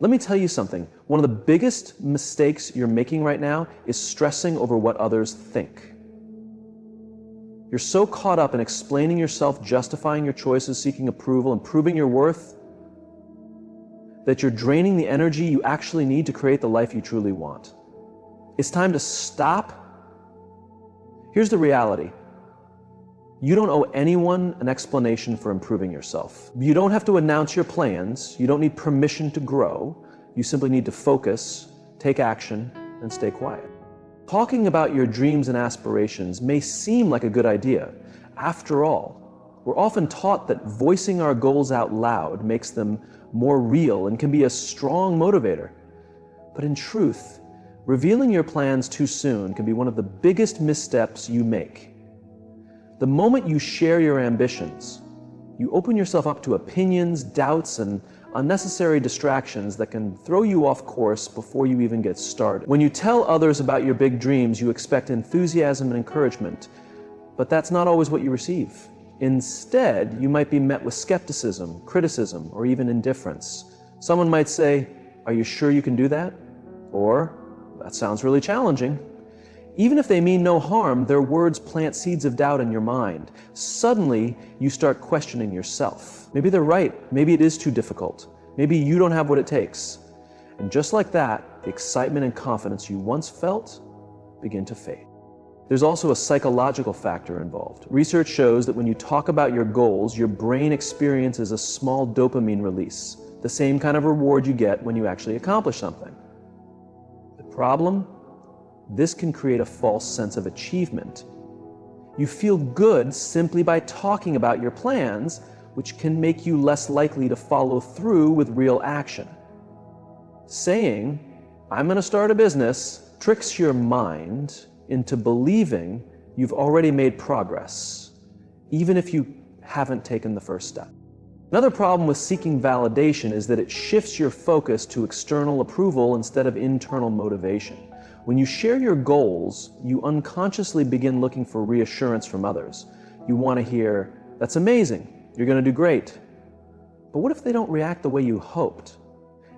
Let me tell you something. One of the biggest mistakes you're making right now is stressing over what others think. You're so caught up in explaining yourself, justifying your choices, seeking approval, and proving your worth that you're draining the energy you actually need to create the life you truly want. It's time to stop. Here's the reality. You don't owe anyone an explanation for improving yourself. You don't have to announce your plans. You don't need permission to grow. You simply need to focus, take action, and stay quiet. Talking about your dreams and aspirations may seem like a good idea. After all, we're often taught that voicing our goals out loud makes them more real and can be a strong motivator. But in truth, revealing your plans too soon can be one of the biggest missteps you make. The moment you share your ambitions, you open yourself up to opinions, doubts, and unnecessary distractions that can throw you off course before you even get started. When you tell others about your big dreams, you expect enthusiasm and encouragement, but that's not always what you receive. Instead, you might be met with skepticism, criticism, or even indifference. Someone might say, "Are you sure you can do that?" Or, "That sounds really challenging." Even if they mean no harm, their words plant seeds of doubt in your mind. Suddenly, you start questioning yourself. Maybe they're right. Maybe it is too difficult. Maybe you don't have what it takes. And just like that, the excitement and confidence you once felt begin to fade. There's also a psychological factor involved. Research shows that when you talk about your goals, your brain experiences a small dopamine release, the same kind of reward you get when you actually accomplish something. The problem? This can create a false sense of achievement. You feel good simply by talking about your plans, which can make you less likely to follow through with real action. Saying, "I'm going to start a business," tricks your mind into believing you've already made progress, even if you haven't taken the first step. Another problem with seeking validation is that it shifts your focus to external approval instead of internal motivation. When you share your goals, you unconsciously begin looking for reassurance from others. You want to hear, "That's amazing, you're going to do great." But what if they don't react the way you hoped?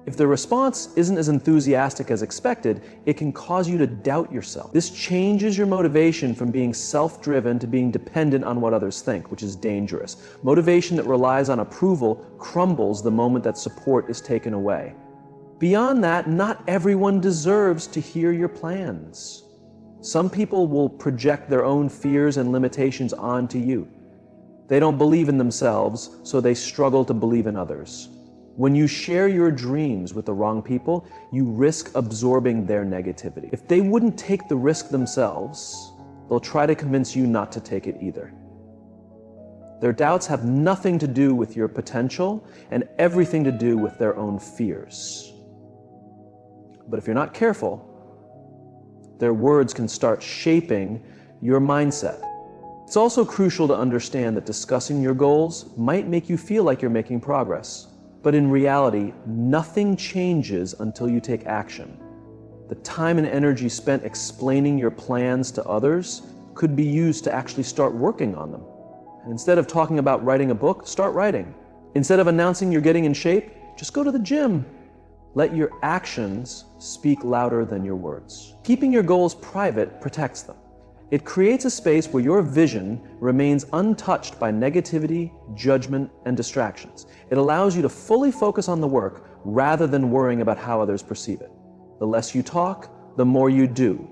If the response isn't as enthusiastic as expected, it can cause you to doubt yourself. This changes your motivation from being self-driven to being dependent on what others think, which is dangerous. Motivation that relies on approval crumbles the moment that support is taken away. Beyond that, not everyone deserves to hear your plans. Some people will project their own fears and limitations onto you. They don't believe in themselves, so they struggle to believe in others. When you share your dreams with the wrong people, you risk absorbing their negativity. If they wouldn't take the risk themselves, they'll try to convince you not to take it either. Their doubts have nothing to do with your potential and everything to do with their own fears. But if you're not careful, their words can start shaping your mindset. It's also crucial to understand that discussing your goals might make you feel like you're making progress. But in reality, nothing changes until you take action. The time and energy spent explaining your plans to others could be used to actually start working on them. Instead of talking about writing a book, start writing. Instead of announcing you're getting in shape, just go to the gym. Let your actions speak louder than your words. Keeping your goals private protects them. It creates a space where your vision remains untouched by negativity, judgment, and distractions. It allows you to fully focus on the work rather than worrying about how others perceive it. The less you talk, the more you do.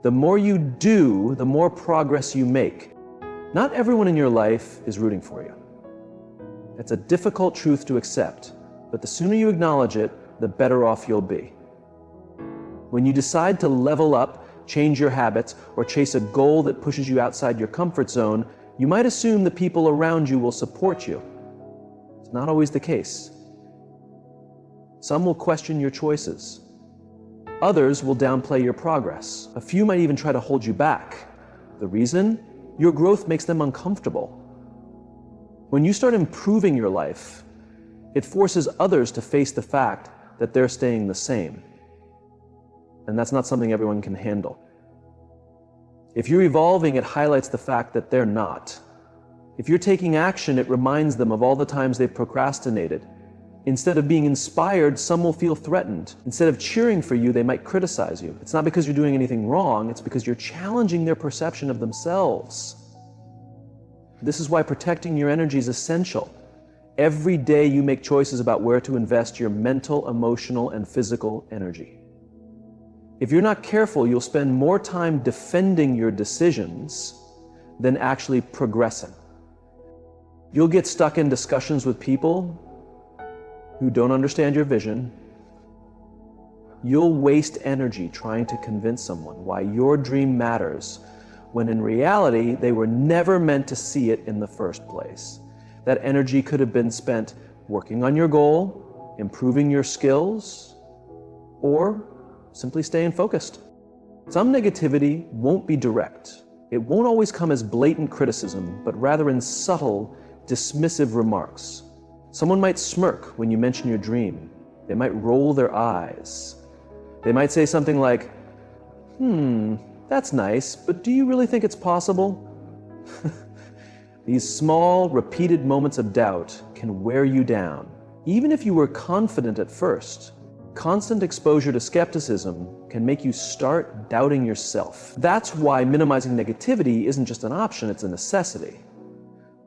The more you do, the more progress you make. Not everyone in your life is rooting for you. It's a difficult truth to accept, but the sooner you acknowledge it, the better off you'll be. When you decide to level up, change your habits, or chase a goal that pushes you outside your comfort zone, you might assume the people around you will support you. It's not always the case. Some will question your choices. Others will downplay your progress. A few might even try to hold you back. The reason? Your growth makes them uncomfortable. When you start improving your life, it forces others to face the fact that they're staying the same. And that's not something everyone can handle. If you're evolving, it highlights the fact that they're not. If you're taking action, it reminds them of all the times they've procrastinated. Instead of being inspired, some will feel threatened. Instead of cheering for you, they might criticize you. It's not because you're doing anything wrong, it's because you're challenging their perception of themselves. This is why protecting your energy is essential. Every day you make choices about where to invest your mental, emotional, and physical energy. If you're not careful, you'll spend more time defending your decisions than actually progressing. You'll get stuck in discussions with people who don't understand your vision. You'll waste energy trying to convince someone why your dream matters, when in reality, they were never meant to see it in the first place. That energy could have been spent working on your goal, improving your skills, or simply staying focused. Some negativity won't be direct. It won't always come as blatant criticism, but rather in subtle, dismissive remarks. Someone might smirk when you mention your dream. They might roll their eyes. They might say something like, that's nice, but do you really think it's possible? These small, repeated moments of doubt can wear you down. Even if you were confident at first, constant exposure to skepticism can make you start doubting yourself. That's why minimizing negativity isn't just an option, it's a necessity.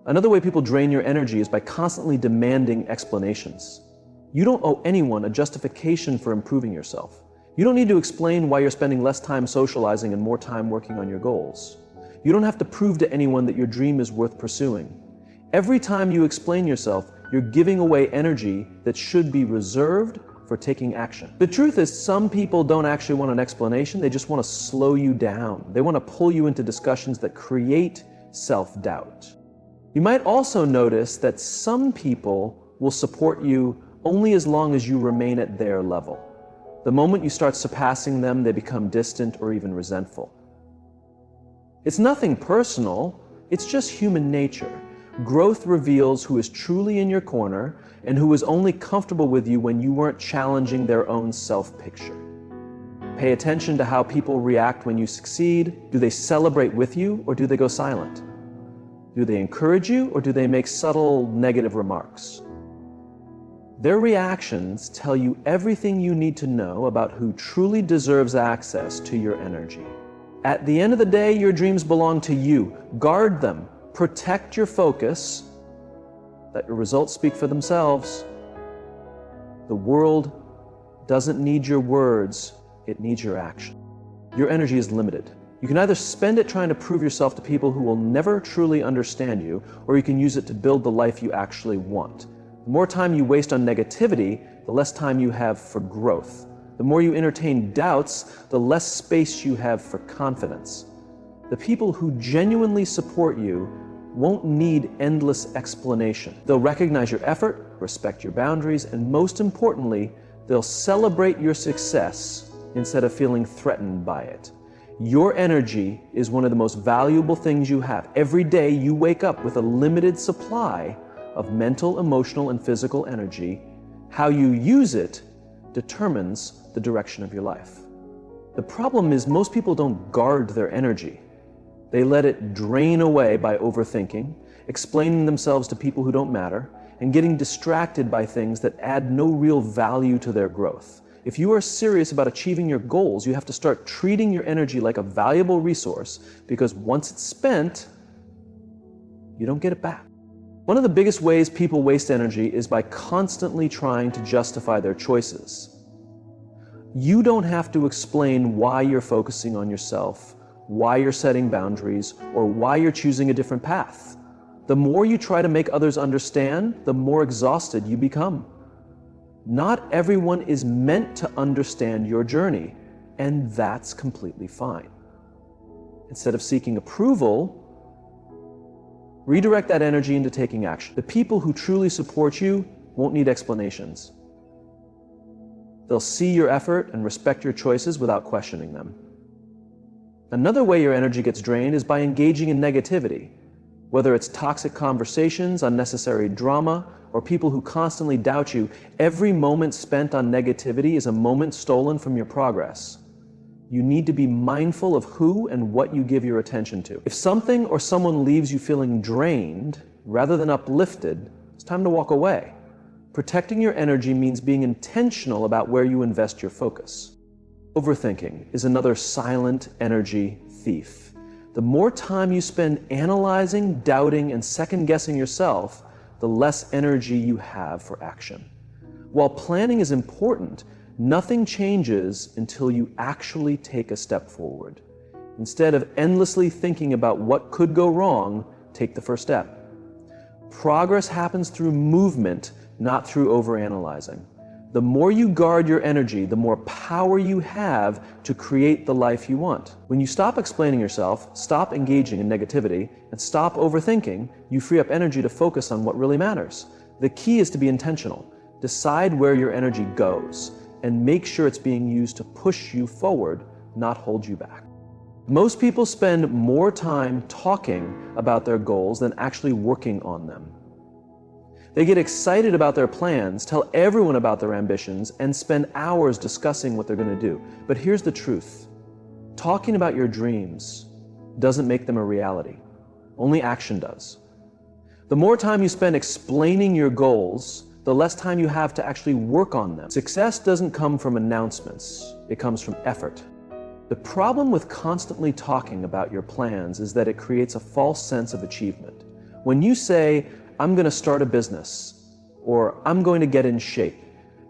Another way people drain your energy is by constantly demanding explanations. You don't owe anyone a justification for improving yourself. You don't need to explain why you're spending less time socializing and more time working on your goals. You don't have to prove to anyone that your dream is worth pursuing. Every time you explain yourself, you're giving away energy that should be reserved for taking action. The truth is, some people don't actually want an explanation, they just want to slow you down. They want to pull you into discussions that create self-doubt. You might also notice that some people will support you only as long as you remain at their level. The moment you start surpassing them, they become distant or even resentful. It's nothing personal, it's just human nature. Growth reveals who is truly in your corner and who is only comfortable with you when you weren't challenging their own self-picture. Pay attention to how people react when you succeed. Do they celebrate with you or do they go silent? Do they encourage you or do they make subtle negative remarks? Their reactions tell you everything you need to know about who truly deserves access to your energy. At the end of the day, your dreams belong to you. Guard them. Protect your focus. Let your results speak for themselves. The world doesn't need your words, it needs your action. Your energy is limited. You can either spend it trying to prove yourself to people who will never truly understand you, or you can use it to build the life you actually want. The more time you waste on negativity, the less time you have for growth. The more you entertain doubts, the less space you have for confidence. The people who genuinely support you won't need endless explanation. They'll recognize your effort, respect your boundaries, and most importantly, they'll celebrate your success instead of feeling threatened by it. Your energy is one of the most valuable things you have. Every day you wake up with a limited supply of mental, emotional, and physical energy. How you use it determines the direction of your life. The problem is most people don't guard their energy. They let it drain away by overthinking, explaining themselves to people who don't matter, and getting distracted by things that add no real value to their growth. If you are serious about achieving your goals, you have to start treating your energy like a valuable resource, because once it's spent, you don't get it back. One of the biggest ways people waste energy is by constantly trying to justify their choices. You don't have to explain why you're focusing on yourself, why you're setting boundaries, or why you're choosing a different path. The more you try to make others understand, the more exhausted you become. Not everyone is meant to understand your journey, and that's completely fine. Instead of seeking approval, redirect that energy into taking action. The people who truly support you won't need explanations. They'll see your effort and respect your choices without questioning them. Another way your energy gets drained is by engaging in negativity. Whether it's toxic conversations, unnecessary drama, or people who constantly doubt you, every moment spent on negativity is a moment stolen from your progress. You need to be mindful of who and what you give your attention to. If something or someone leaves you feeling drained rather than uplifted, it's time to walk away. Protecting your energy means being intentional about where you invest your focus. Overthinking is another silent energy thief. The more time you spend analyzing, doubting, and second-guessing yourself, the less energy you have for action. While planning is important, nothing changes until you actually take a step forward. Instead of endlessly thinking about what could go wrong, take the first step. Progress happens through movement, not through overanalyzing. The more you guard your energy, the more power you have to create the life you want. When you stop explaining yourself, stop engaging in negativity, and stop overthinking, you free up energy to focus on what really matters. The key is to be intentional. Decide where your energy goes, and make sure it's being used to push you forward, not hold you back. Most people spend more time talking about their goals than actually working on them. They get excited about their plans, tell everyone about their ambitions, and spend hours discussing what they're going to do. But here's the truth. Talking about your dreams doesn't make them a reality. Only action does. The more time you spend explaining your goals, the less time you have to actually work on them. Success doesn't come from announcements. It comes from effort. The problem with constantly talking about your plans is that it creates a false sense of achievement. When you say, "I'm going to start a business," or "I'm going to get in shape,"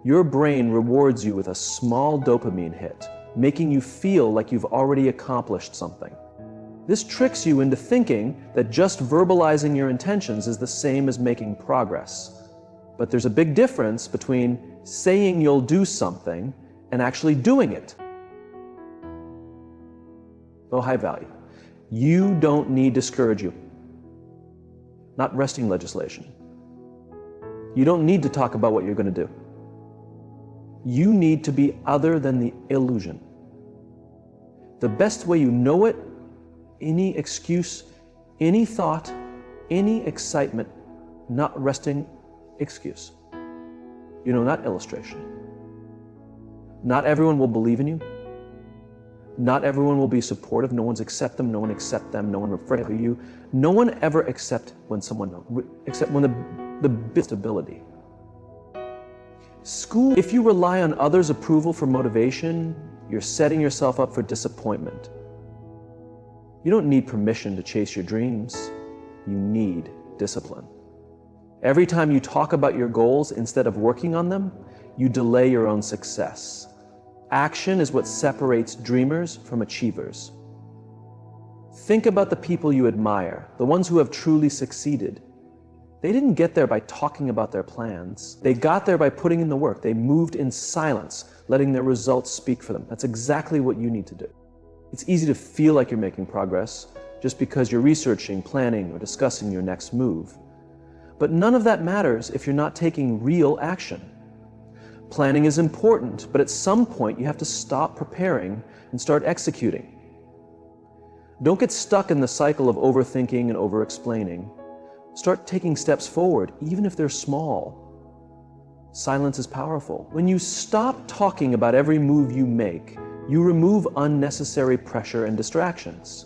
your brain rewards you with a small dopamine hit, making you feel like you've already accomplished something. This tricks you into thinking that just verbalizing your intentions is the same as making progress. But there's a big difference between saying you'll do something and actually doing it. Low high value. You don't need to discourage you. Not resting legislation. You don't need to talk about what you're going to do. You need to be other than the illusion. The best way you know it, any excuse, any thought, any excitement, not resting excuse. Not illustration. Not everyone will believe in you. Not everyone will be supportive. No one's accept them. No one accept them. No one will afraid of you. No one ever except when the stability. School. If you rely on others' approval for motivation, you're setting yourself up for disappointment. You don't need permission to chase your dreams. You need discipline. Every time you talk about your goals instead of working on them, you delay your own success. Action is what separates dreamers from achievers. Think about the people you admire, the ones who have truly succeeded. They didn't get there by talking about their plans. They got there by putting in the work. They moved in silence, letting their results speak for them. That's exactly what you need to do. It's easy to feel like you're making progress just because you're researching, planning, or discussing your next move. But none of that matters if you're not taking real action. Planning is important, but at some point you have to stop preparing and start executing. Don't get stuck in the cycle of overthinking and over-explaining. Start taking steps forward, even if they're small. Silence is powerful. When you stop talking about every move you make, you remove unnecessary pressure and distractions.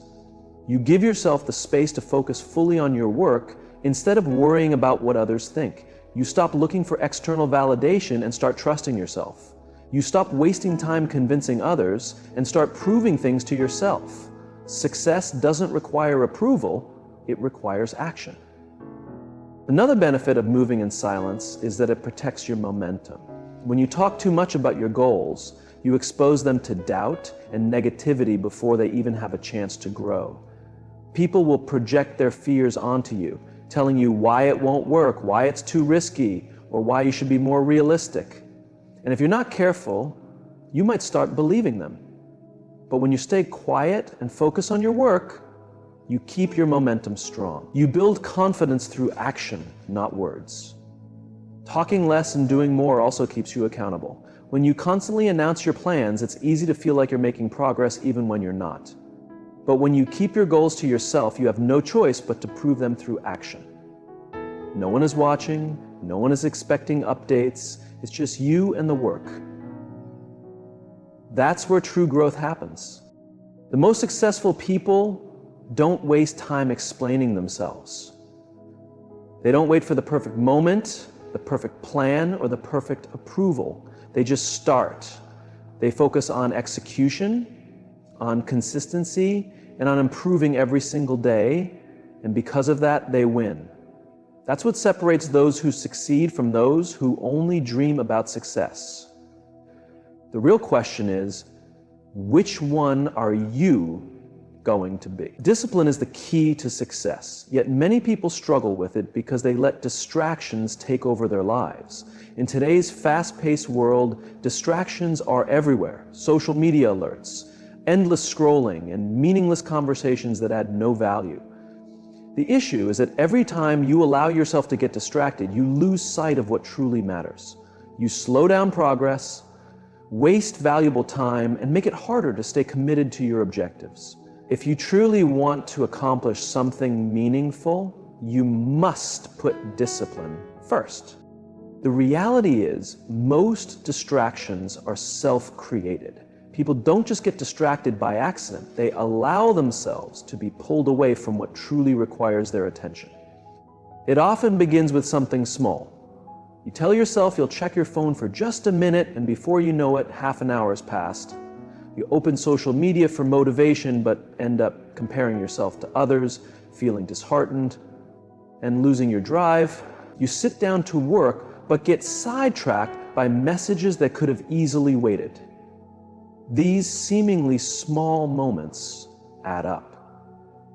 You give yourself the space to focus fully on your work instead of worrying about what others think. You stop looking for external validation and start trusting yourself. You stop wasting time convincing others and start proving things to yourself. Success doesn't require approval, it requires action. Another benefit of moving in silence is that it protects your momentum. When you talk too much about your goals, you expose them to doubt and negativity before they even have a chance to grow. People will project their fears onto you, telling you why it won't work, why it's too risky, or why you should be more realistic. And if you're not careful, you might start believing them. But when you stay quiet and focus on your work, you keep your momentum strong. You build confidence through action, not words. Talking less and doing more also keeps you accountable. When you constantly announce your plans, it's easy to feel like you're making progress even when you're not. But when you keep your goals to yourself, you have no choice but to prove them through action. No one is watching, no one is expecting updates, it's just you and the work. That's where true growth happens. The most successful people don't waste time explaining themselves. They don't wait for the perfect moment the perfect plan or the perfect approval. They just start. They focus on execution, on consistency, and on improving every single day. And because of that, they win. That's what separates those who succeed from those who only dream about success. The real question is, which one are you going to be? Discipline is the key to success, yet many people struggle with it because they let distractions take over their lives. In today's fast-paced world, distractions are everywhere. Social media alerts, endless scrolling, and meaningless conversations that add no value. The issue is that every time you allow yourself to get distracted, you lose sight of what truly matters. You slow down progress, waste valuable time, and make it harder to stay committed to your objectives. If you truly want to accomplish something meaningful, you must put discipline first. The reality is, most distractions are self-created. People don't just get distracted by accident, they allow themselves to be pulled away from what truly requires their attention. It often begins with something small. You tell yourself you'll check your phone for just a minute, and before you know it, half an hour has passed. You open social media for motivation, but end up comparing yourself to others, feeling disheartened, and losing your drive. You sit down to work, but get sidetracked by messages that could have easily waited. These seemingly small moments add up.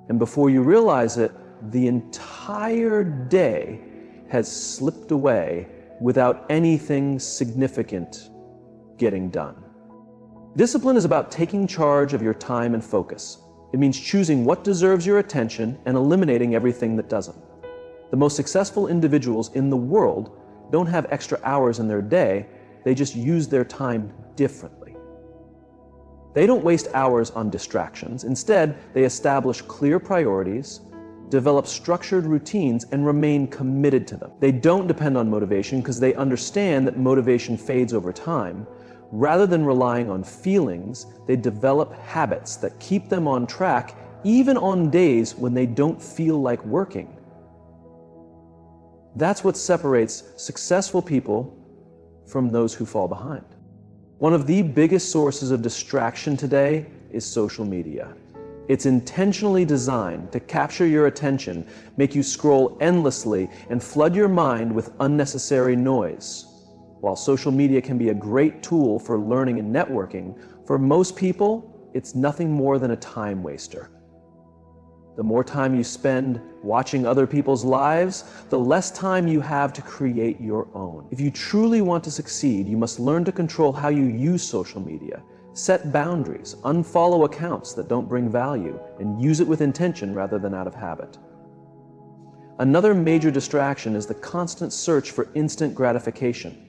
And before you realize it, the entire day has slipped away without anything significant getting done. Discipline is about taking charge of your time and focus. It means choosing what deserves your attention and eliminating everything that doesn't. The most successful individuals in the world don't have extra hours in their day, they just use their time differently. They don't waste hours on distractions. Instead, they establish clear priorities, develop structured routines, and remain committed to them. They don't depend on motivation because they understand that motivation fades over time. Rather than relying on feelings, they develop habits that keep them on track even on days when they don't feel like working. That's what separates successful people from those who fall behind. One of the biggest sources of distraction today is social media. It's intentionally designed to capture your attention, make you scroll endlessly, and flood your mind with unnecessary noise. While social media can be a great tool for learning and networking, for most people, it's nothing more than a time waster. The more time you spend watching other people's lives, the less time you have to create your own. If you truly want to succeed, you must learn to control how you use social media, set boundaries, unfollow accounts that don't bring value, and use it with intention rather than out of habit. Another major distraction is the constant search for instant gratification.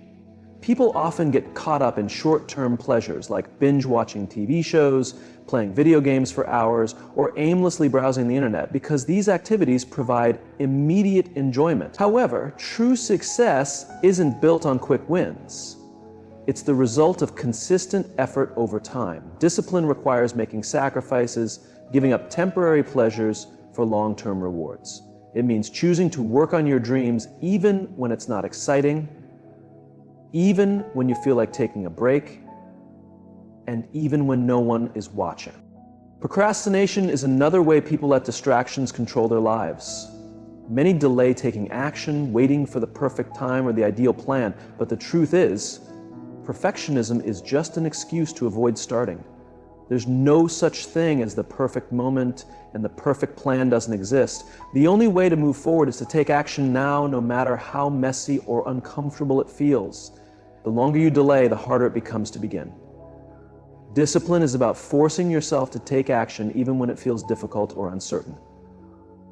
People often get caught up in short-term pleasures like binge-watching TV shows, playing video games for hours, or aimlessly browsing the internet because these activities provide immediate enjoyment. However, true success isn't built on quick wins. It's the result of consistent effort over time. Discipline requires making sacrifices, giving up temporary pleasures for long-term rewards. It means choosing to work on your dreams even when it's not exciting, even when you feel like taking a break, and even when no one is watching. Procrastination is another way people let distractions control their lives. Many delay taking action, waiting for the perfect time or the ideal plan, but the truth is, perfectionism is just an excuse to avoid starting. There's no such thing as the perfect moment, and the perfect plan doesn't exist. The only way to move forward is to take action now, no matter how messy or uncomfortable it feels. The longer you delay, the harder it becomes to begin. Discipline is about forcing yourself to take action even when it feels difficult or uncertain.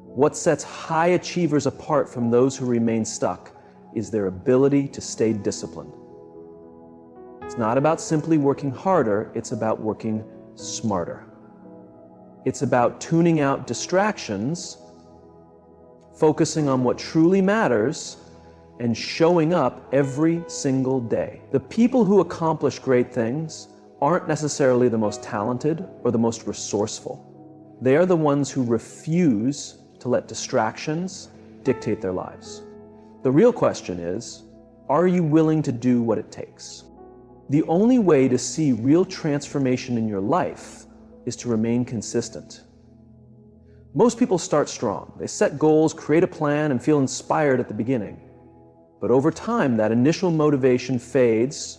What sets high achievers apart from those who remain stuck is their ability to stay disciplined. It's not about simply working harder, it's about working smarter. It's about tuning out distractions, focusing on what truly matters, and showing up every single day. The people who accomplish great things aren't necessarily the most talented or the most resourceful. They are the ones who refuse to let distractions dictate their lives. The real question is, are you willing to do what it takes? The only way to see real transformation in your life is to remain consistent. Most people start strong. They set goals, create a plan, and feel inspired at the beginning. But over time, that initial motivation fades,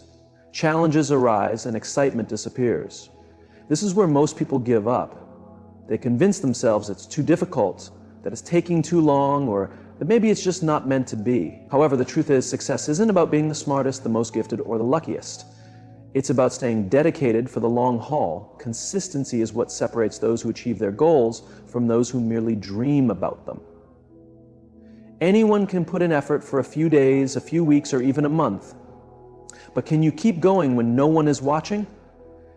challenges arise, and excitement disappears. This is where most people give up. They convince themselves it's too difficult, that it's taking too long, or that maybe it's just not meant to be. However, the truth is, success isn't about being the smartest, the most gifted, or the luckiest. It's about staying dedicated for the long haul. Consistency is what separates those who achieve their goals from those who merely dream about them. Anyone can put in effort for a few days, a few weeks, or even a month. But can you keep going when no one is watching?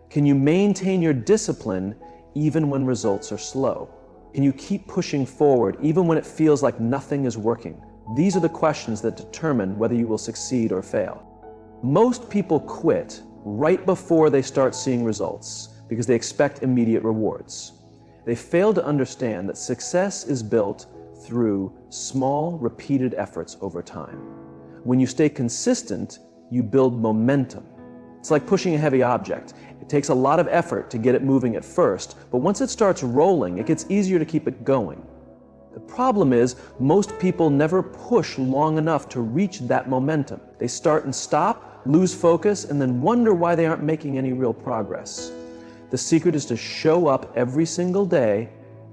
Can you maintain your discipline even when results are slow? Can you keep pushing forward even when it feels like nothing is working? These are the questions that determine whether you will succeed or fail. Most people quit right before they start seeing results because they expect immediate rewards. They fail to understand that success is built through small, repeated efforts over time. When you stay consistent, you build momentum. It's like pushing a heavy object. It takes a lot of effort to get it moving at first, but once it starts rolling, it gets easier to keep it going. The problem is, most people never push long enough to reach that momentum. They start and stop, lose focus, and then wonder why they aren't making any real progress. The secret is to show up every single day,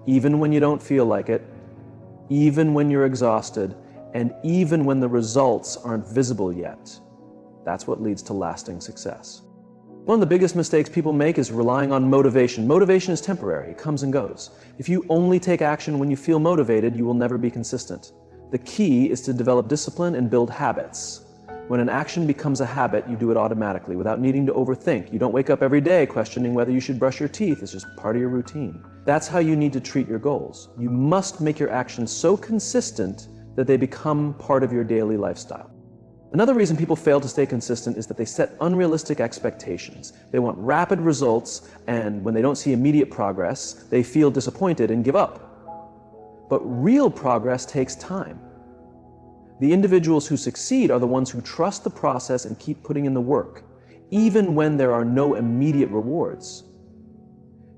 even when you don't feel like it, even when you're exhausted, and even when the results aren't visible yet. That's what leads to lasting success. One of the biggest mistakes people make is relying on motivation. Motivation is temporary, it comes and goes. If you only take action when you feel motivated, you will never be consistent. The key is to develop discipline and build habits. When an action becomes a habit, you do it automatically without needing to overthink. You don't wake up every day questioning whether you should brush your teeth. It's just part of your routine. That's how you need to treat your goals. You must make your actions so consistent that they become part of your daily lifestyle. Another reason people fail to stay consistent is that they set unrealistic expectations. They want rapid results, and when they don't see immediate progress, they feel disappointed and give up. But real progress takes time. The individuals who succeed are the ones who trust the process and keep putting in the work, even when there are no immediate rewards.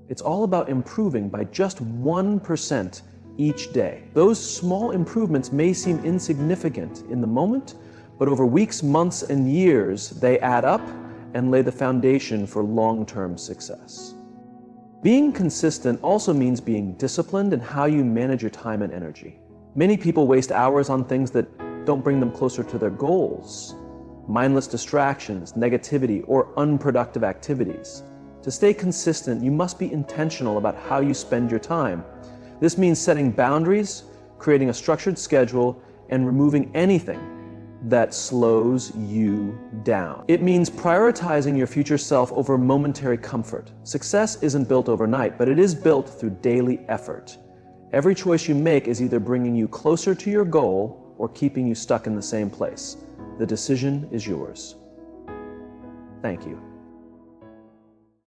It's all about improving by just 1% each day. Those small improvements may seem insignificant in the moment, but over weeks, months, and years, they add up and lay the foundation for long-term success. Being consistent also means being disciplined in how you manage your time and energy. Many people waste hours on things that don't bring them closer to their goals. Mindless distractions, negativity, or unproductive activities. To stay consistent, you must be intentional about how you spend your time. This means setting boundaries, creating a structured schedule, and removing anything that slows you down. It means prioritizing your future self over momentary comfort. Success isn't built overnight, but it is built through daily effort. Every choice you make is either bringing you closer to your goal or keeping you stuck in the same place. The decision is yours. Thank you.